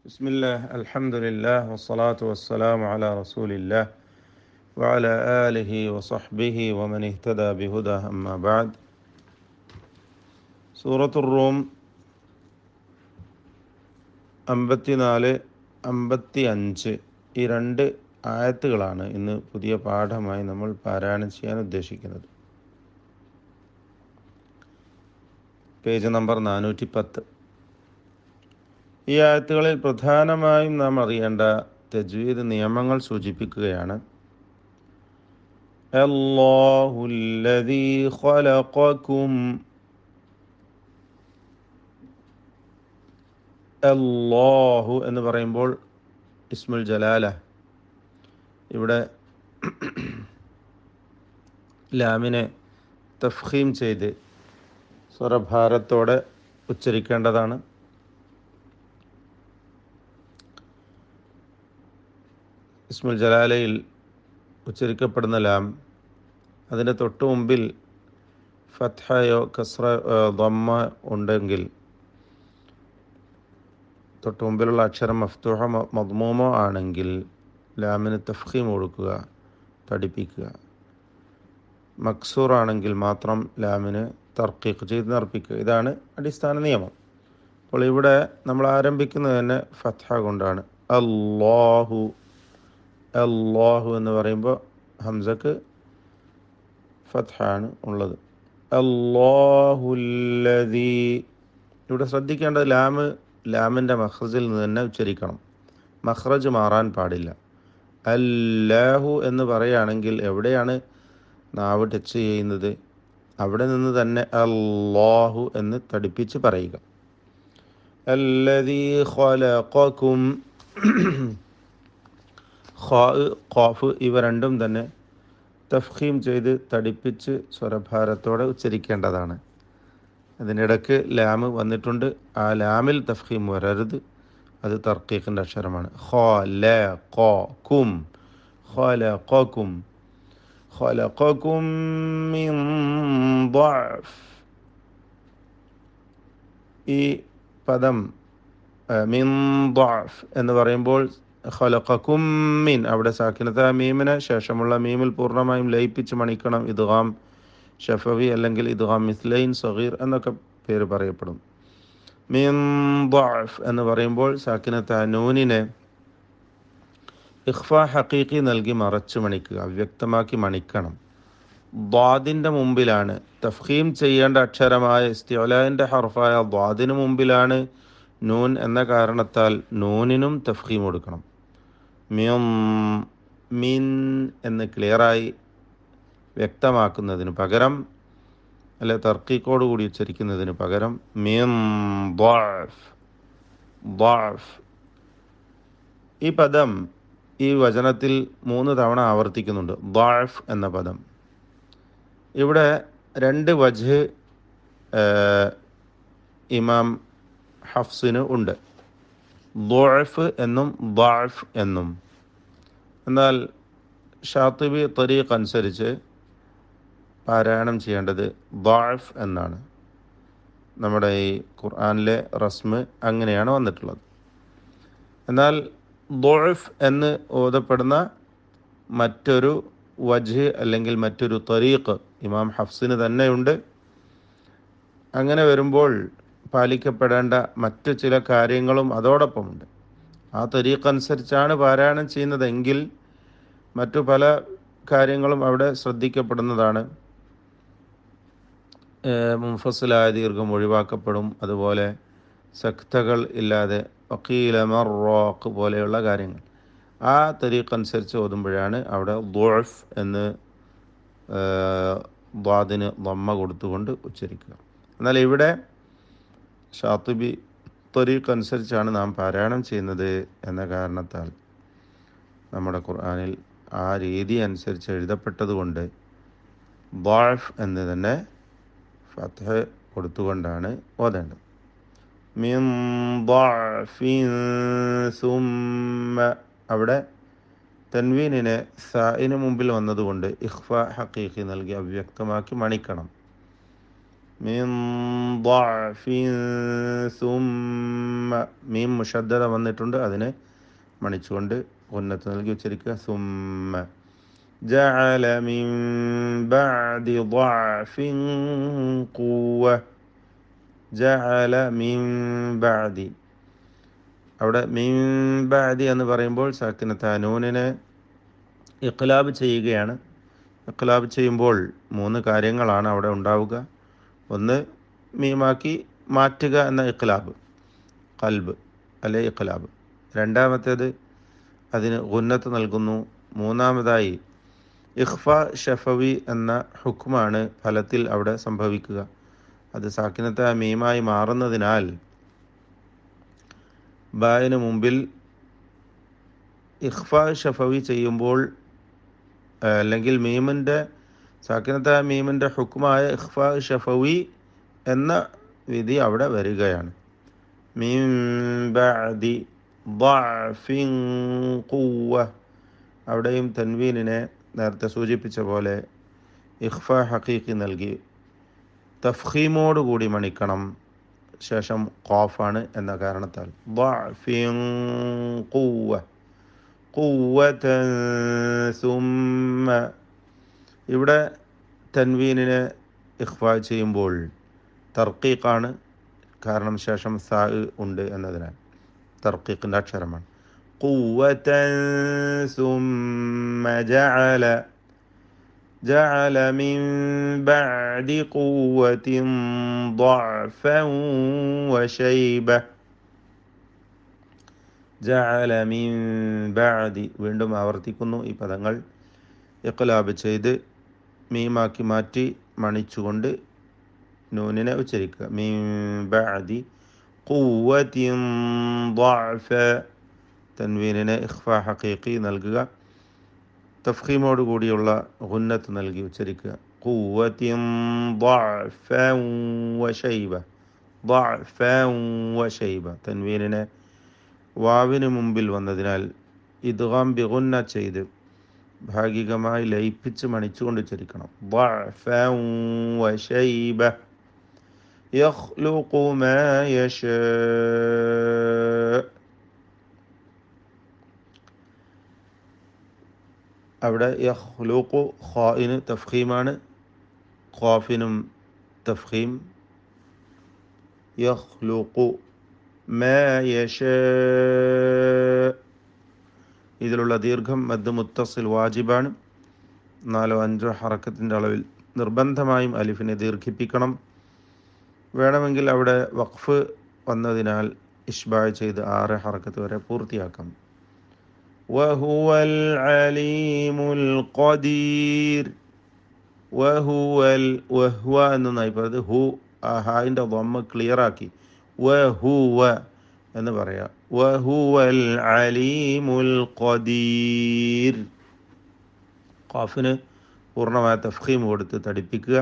ബിസ്മില്ലാഹ് അൽഹംദുലില്ലാഹ് വസ്സലാത്തു വസ്സലാമു അലാ റസൂലില്ലാഹ് വഅലാ ആലിഹി വസഹ്ബിഹി വമൻ ഇഹ്തദാ ബിഹുദാഹ് അമ്മാ ബഅദ്. സൂറത്തുർ റൂം 54, 55 ഈ രണ്ട് ആയത്തുകളാണ് ഇന്ന് പുതിയ പാഠമായി നമ്മൾ പാരായണം ചെയ്യാൻ ഉദ്ദേശിക്കുന്നത്. Page number 410. ഈ ആയത്തുകളിൽ പ്രധാനമായും നാം അറിയേണ്ട തജ്വീദ് നിയമങ്ങൾ സൂചിപ്പിക്കുകയാണ്. അല്ലാഹുല്ലദീ ഖലഖകും, അല്ലാഹു എന്ന് പറയുമ്പോൾ ഇസ്മുൽ ജലാല, ഇവിടെ ലാമിനെ തഫ്ഖീം ചെയ്ത് സ്വരഭാരത്തോടെ ഉച്ചരിക്കേണ്ടതാണ്. ഇസ്മുൽ ജലാലയിൽ ഉച്ചരിക്കപ്പെടുന്ന ലാം, അതിൻ്റെ തൊട്ട് മുമ്പിൽ ഫത്ഹയോ കസ്ര ദമ്മ ഉണ്ടെങ്കിൽ, തൊട്ട് മുമ്പിലുള്ള അക്ഷരം മഫ്തൂഹ മദ്മൂമോ ആണെങ്കിൽ ലാമിന് തഫ്ഖീം കൊടുക്കുക, തടിപ്പിക്കുക. മക്സൂർ ആണെങ്കിൽ മാത്രം ലാമിന് തർക്കീഖ് ചെയ്ത് നിർപ്പിക്കുക. ഇതാണ് അടിസ്ഥാന നിയമം. അപ്പോൾ ഇവിടെ നമ്മൾ ആരംഭിക്കുന്നത് തന്നെ ഫത്ഹ കൊണ്ടാണ്. അല്ലാഹു, അല്ലാഹു എന്ന് പറയുമ്പോൾ ഹംസക്ക് ഫത്ഹാണ് ഉള്ളത്. അല്ലാഹുല്ലദീ, ഇവിടെ ശ്രദ്ധിക്കേണ്ടത് ലാമിൻ്റെ മഖ്റജിൽ നിന്ന് തന്നെ ഉച്ചരിക്കണം. മഖ്റജ് മാറാൻ പാടില്ല. അല്ലാഹു എന്ന് പറയുകയാണെങ്കിൽ എവിടെയാണ് നാവ് ടച്ച് ചെയ്യുന്നത്? അവിടെ നിന്ന് തന്നെ അല്ലാഹു എന്ന് തടിപ്പിച്ച് പറയുക. അല്ലദീ ഖലഖകും, ഖാഫ് ഇവ രണ്ടും തന്നെ തഫ്ഖീം ചെയ്ത് തടിപ്പിച്ച് സ്വരഭാരത്തോടെ ഉച്ചരിക്കേണ്ടതാണ്. അതിനിടയ്ക്ക് ലാമ് വന്നിട്ടുണ്ട്. ആ ലാമിൽ തഫ്ഖീം വരരുത്. അത് തർക്കീഖിൻ്റെ അക്ഷരമാണ്. ഖലഖകും, ഖലഖകും, ഖലഖകും മിൻ ضعഫ്. ഈ പദം മിൻ ضعഫ് എന്ന് പറയുമ്പോൾ ഖലഖകും മിൻ, അവിടെ സാക്കിനത മീമിന് ശേഷമുള്ള മീമിൽ പൂർണ്ണമായും ലയിപ്പിച്ച് മണിക്കണം. ഇദ്ഗാം ഷഫവി അല്ലെങ്കിൽ ഇദ്ഗാം മിസ്ലൈൻ സഗീർ എന്നൊക്കെ പേര് പറയപ്പെടും. മിൻ ضعഫ് എന്ന് പറയുമ്പോൾ സാക്കിനത നൂനിനെ ഇഖ്ഫ ഹഖീഖി നൽകി മറച്ചു മണിക്കുക, അവ്യക്തമാക്കി മണിക്കണം. ദ്വാദിൻ്റെ മുമ്പിലാണ് തഫ്ഖീം ചെയ്യേണ്ട അക്ഷരമായ ഇസ്തിഅലാൻ്റെ ഹർഫായ ദ്വാദിന് മുമ്പിലാണ് നൂൻ എന്ന കാരണത്താൽ നൂനിനും തഫ്ഖീം കൊടുക്കണം. മിൻ എന്ന് ക്ലിയറായി വ്യക്തമാക്കുന്നതിന് പകരം, അല്ലെ തർക്കീഖോട് കൂടി ഉച്ചരിക്കുന്നതിന് പകരം മിൻ ضعഫ്, ضعഫ്. ഈ പദം ഈ വചനത്തിൽ 3 തവണ ആവർത്തിക്കുന്നുണ്ട്, ضعഫ് എന്ന പദം. ഇവിടെ 2 വജ്ഹ് ഇമാം ഹഫ്സിന് ഉണ്ട്, ضعഫ് എന്നും ضعഫ് എന്നും. എന്നാൽ ഷാത്തിബി തരീഖ് അനുസരിച്ച് പാരായണം ചെയ്യേണ്ടത് ضعഫ് എന്നാണ്. നമ്മുടെ ഈ ഖുർആനിലെ റസ്മ് അങ്ങനെയാണ് വന്നിട്ടുള്ളത്. എന്നാൽ ضعഫ് എന്ന് ഓതപ്പെടുന്ന മറ്റൊരു വജ്ഹ് അല്ലെങ്കിൽ മറ്റൊരു തരീഖ് ഇമാം ഹഫ്സിന് തന്നെയുണ്ട്. അങ്ങനെ വരുമ്പോൾ പാലിക്കപ്പെടേണ്ട മറ്റു ചില കാര്യങ്ങളും അതോടൊപ്പമുണ്ട്. ആ തരീഖ് അനുസരിച്ചാണ് പാരായണം ചെയ്യുന്നതെങ്കിൽ മറ്റു പല കാര്യങ്ങളും അവിടെ ശ്രദ്ധിക്കപ്പെടുന്നതാണ്. മുൻഫസിലായ ദീർഘം ഒഴിവാക്കപ്പെടും. അതുപോലെ സക്തകൾ ഇല്ലാതെ വക്കീല മർറാഖ് പോലെയുള്ള കാര്യങ്ങൾ ആ തരീഖ് അനുസരിച്ച് ഓതുമ്പോഴാണ് അവിടെ ضعഫ് എന്ന് ദ്വാദിന് ദമ്മ കൊടുത്തുകൊണ്ട് ഉച്ചരിക്കുക. എന്നാൽ ഇവിടെ ഷാത്തിബി തരീഖ് അനുസരിച്ചാണ് നാം പാരായണം ചെയ്യുന്നത് എന്ന കാരണത്താൽ നമ്മുടെ ഖുർആനിൽ ആ രീതി അനുസരിച്ച് എഴുതപ്പെട്ടതുകൊണ്ട് ضعഫ് എന്ന് തന്നെ ഫത്ഹ് കൊടുത്തുകൊണ്ടാണ് ഓതേണ്ടത്. മിൻ ضعഫിൻ സുമ്മ, അവിടെ തൻവീനിനെ സായിന് മുമ്പിൽ വന്നതുകൊണ്ട് ഇഖ്ഫ ഹഖീഖി നൽകി അവ്യക്തമാക്കി മണിക്കണം. മിൻ ضعഫിൻ സുമ്മ മീം മുഷദ്ദദ വന്നിട്ടുണ്ട്, അതിനെ മണിച്ചുകൊണ്ട് ഉന്നത്ത് നൽകി ഉച്ചരിക്കുക. സുമ്മ ജഅല മിൻ ബഅദി ضعഫിൻ ഖുവ്വ. ജഅല മിൻ ബഅദി, അവിടെ മിൻ ബഅദി എന്ന് പറയുമ്പോൾ സാക്കിനത്ത നൂനിനെ ഇഖ്ലാബ് ചെയ്യുകയാണ്. ഇഖ്ലാബ് ചെയ്യുമ്പോൾ 3 കാര്യങ്ങളാണ് അവിടെ ഉണ്ടാവുക. ഒന്ന്, മീമാക്കി മാറ്റുക എന്ന ഇഖ്ലാബ്, ഖൽബ് അല്ലെ ഇഖ്ലാബ്. രണ്ടാമത്തേത്, അതിന് ഗുന്നത്ത് നൽകുന്നു. മൂന്നാമതായി ഇഖ്ഫ ഷഫവി എന്ന ഹുക്മാണ് ഫലത്തിൽ അവിടെ സംഭവിക്കുക. അത് സാക്കിനത്ത മീമായി മാറുന്നതിനാൽ ബായിന് മുമ്പിൽ ഇഖ്ഫ ഷഫവി ചെയ്യുമ്പോൾ അല്ലെങ്കിൽ മീമിൻ്റെ സാക്കിനത്ത മീമിൻ്റെ ഹുക്മായ ഇഖ്ഫ ഷഫവി എന്ന വിധി അവിടെ വരികയാണ്. മിൻ ബഅദി ضعഫിൻ ഖുവ്വ, അവിടെയും തൻവീനിനെ നേരത്തെ സൂചിപ്പിച്ച പോലെ ഇഖ്ഫ ഹഖീഖി നൽകി തഫ്ഖീമോട് കൂടി മണിക്കണം. ശേഷം ഖാഫാണ് എന്ന കാരണത്താൽ ضعഫിൻ ഖുവ്വ ഖുവ്വതൻ സുമ്മ. ഇവിടെ തൻവീനിനെ ഇഖ്ഫ ചെയ്യുമ്പോൾ തർക്കീഖാണ്, കാരണം ശേഷം സാ ഉണ്ട് എന്നതിനാൽ തർക്കീഖിൻ്റെ അക്ഷരമാണ്. ഖുവ്വതൻ സുമ്മ ജഅല, ജഅല മിൻ ബഅദി ഖുവ്വതിൻ ضعഫൻ വശൈബ. ജഅല മിൻ ബഅദി, വീണ്ടും ആവർത്തിക്കുന്നു. ഈ പദങ്ങൾ ഇഖ്ലാബ് ചെയ്ത് മീമാക്കി മാറ്റി മണിച്ചുകൊണ്ട് നൂനിനെ ഉച്ചരിക്കുക. മിൻ ബഅദി ഖുവ്വതിൻ ضعഫ, തൻവീനിനെ ഇഖ്ഫ ഹഖീഖി നൽകുക. തഫ്ഖീമോട് കൂടിയുള്ള ഗുന്നത്ത് നൽകി ഉച്ചരിക്കുക. ഖുവ്വതിൻ ضعഫൻ വശൈബ, ضعഫൻ വശൈബ. തൻവീനിനെ വാവിന് മുമ്പിൽ വന്നതിനാൽ ഇദ്ഗാം ബിഗുന്ന ചെയ്ത് ഭാഗികമായി ലയിപ്പിച്ച് മണിച്ചുകൊണ്ട് ഉച്ചരിക്കണം. ضعفൻ വശൈബ യഖ്ലുഖു മാ യശാ. അവിടെ യഖ്ലുഖു ഖാഇന് തഫ്ഖീമാണ്, ഖാഫിനും തഫ്ഖീം. യഖ്ലുഖു മാ യശാ, ഇതിലുള്ള ദീർഘം മദ് മുത്തസിൽ വാജിബാണ്. 4-5 ഹറക്കത്തിൻ്റെ അളവിൽ നിർബന്ധമായും അലിഫിനെ ദീർഘിപ്പിക്കണം. വേണമെങ്കിൽ അവിടെ വഖഫ് വന്നതിനാൽ ഇഷ്ബായ് ചെയ്ത് 6 ഹറക്കത്ത് വരെ പൂർത്തിയാക്കാം. വഹുവൽ അലീമുൽ ഖദീർ. വഹുവൽ, വഹുവ എന്നായി പറഞ്ഞത് ഹു, ആ ഹായിൻ്റെ ദമ്മ ക്ലിയറാക്കി വഹുവ എന്ന് പറയാം. വഹുവൽ അലീമുൽ ഖദീർ. ഖാഫിന് പൂർണ്ണമായ തഫ്ഖീം കൊടുത്ത് തടിപ്പിക്കുക.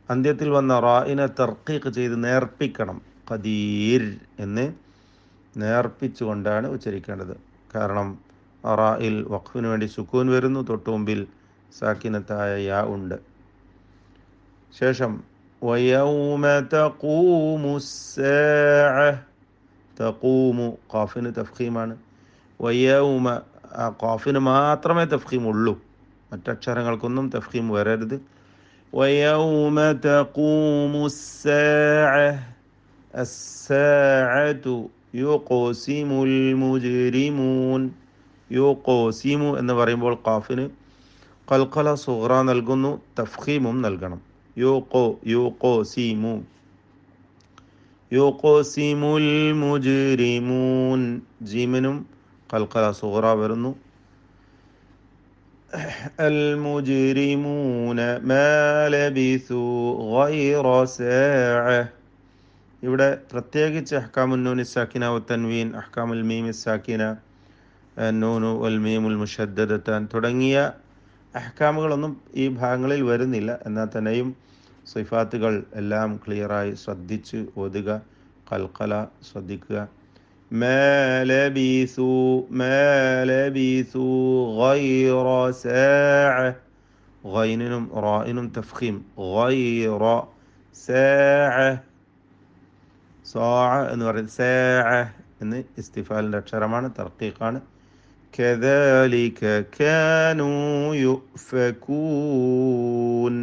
അന്ത്യത്തിൽ വന്ന റായിനെ തർക്കീഖ് ചെയ്ത് നേർപ്പിക്കണം. ഖദീർ എന്ന് നേർപ്പിച്ചുകൊണ്ടാണ് ഉച്ചരിക്കേണ്ടത്. കാരണം റായിൽ വഖഫിന് വേണ്ടി സുക്കൂൻ വരുന്നു, തൊട്ടു മുമ്പിൽ സാക്കിനത്തായ യാ ഉണ്ട്. ശേഷം വയൗമ തഖൂമു സ്സാഅ, തഖൂമു ഖാഫിന് തഫ്ഖീമാണ്. വയൗമ, ആ ഖാഫിന് മാത്രമേ തഫ്ഖീം ഉള്ളൂ, മറ്റക്ഷരങ്ങൾക്കൊന്നും തഫ്ഖീം വരരുത്. വയൗമ തഖൂമു സ്സാഅ, അസ്സാഅതു യുഖ്സിമുൽ മുജ്രിമൂൻ. യുഖ്സിമു എന്ന് പറയുമ്പോൾ ഖാഫിന് ഖൽഖല സുഗ്റ നൽകുന്നു, തഫ്ഖീമും നൽകണം. യുഖ്സിമു, യുഖ്സിമുൽ മുജ്രിമൂൻ. ജീമിനും ഖൽഖല സുഗ്റ വരുന്നു. അൽ മുജ്രിമൂന മാ ലബിസു ഗൈറ സാഅ. ഇവിടെ പ്രത്യേകിച്ച് അഹ്കാമുൻ നൂനി സാക്കിന വ തൻവീൻ, അഹ്കാമുൽ മീമി സാക്കിന, നൂനു വൽ മീമുൽ മുശദ്ദദതാൻ തുടങ്ങിയ അഹ്കാമുകളൊന്നും ഈ ഭാഗങ്ങളിൽ വരുന്നില്ല. എന്നാൽ തന്നെയും സിഫാത്തുകൾ എല്ലാം ക്ലിയറായി ശ്രദ്ധിച്ച് ഓതുക. ഖൽഖല ശ്രദ്ധിക്കുക. മാ ലബിസു, മാ ലബിസു ഗൈറ സാഅ. ഗൈനിനും റായിനും തഫ്ഖീം. ഗൈറ സാഅ, സാഅ എന്ന് പറയുന്നത് സാഅ എന്ന് ഇസ്തിഫാലിൻ്റെ അക്ഷരമാണ്, തർക്കീഖാണ്. كذلك كانوا يؤفكون.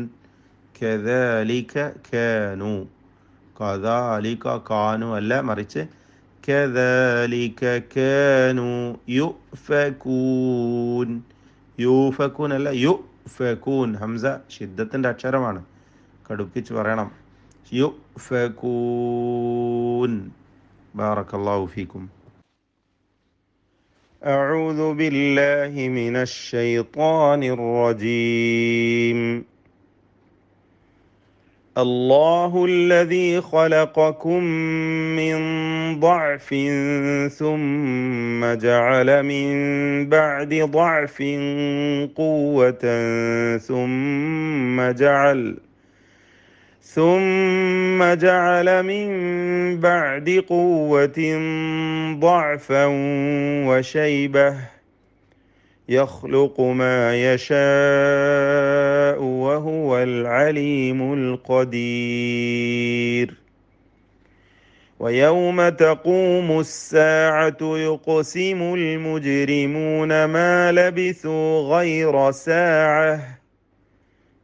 كذلك كانوا. كذلك كانوا അല്ല, മറിച്ച് كذلك كانوا يؤفكون. യൂഫക്കൂൻ അല്ല, യുഫക്കൂൻ. ഹംസ ഷിദ്ദത്തിൻ്റെ അക്ഷരമാണ്, കടുപ്പിച്ച് പറയണം. യുഫക്കൂൻ. ബാറക്കല്ലാഹു ഫീക്കും. أعوذ بالله من الشيطان الرجيم. الله الذي خلقكم من ضعف ثم جعل من بعد ضعف قوة ثم جعل من بعد قوة ضعفا وشيبة يخلق ما يشاء وهو العليم القدير. ويوم تقوم الساعة يقسم المجرمون ما لبثوا غير ساعة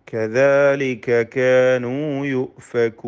كذلك كانوا يؤفكون.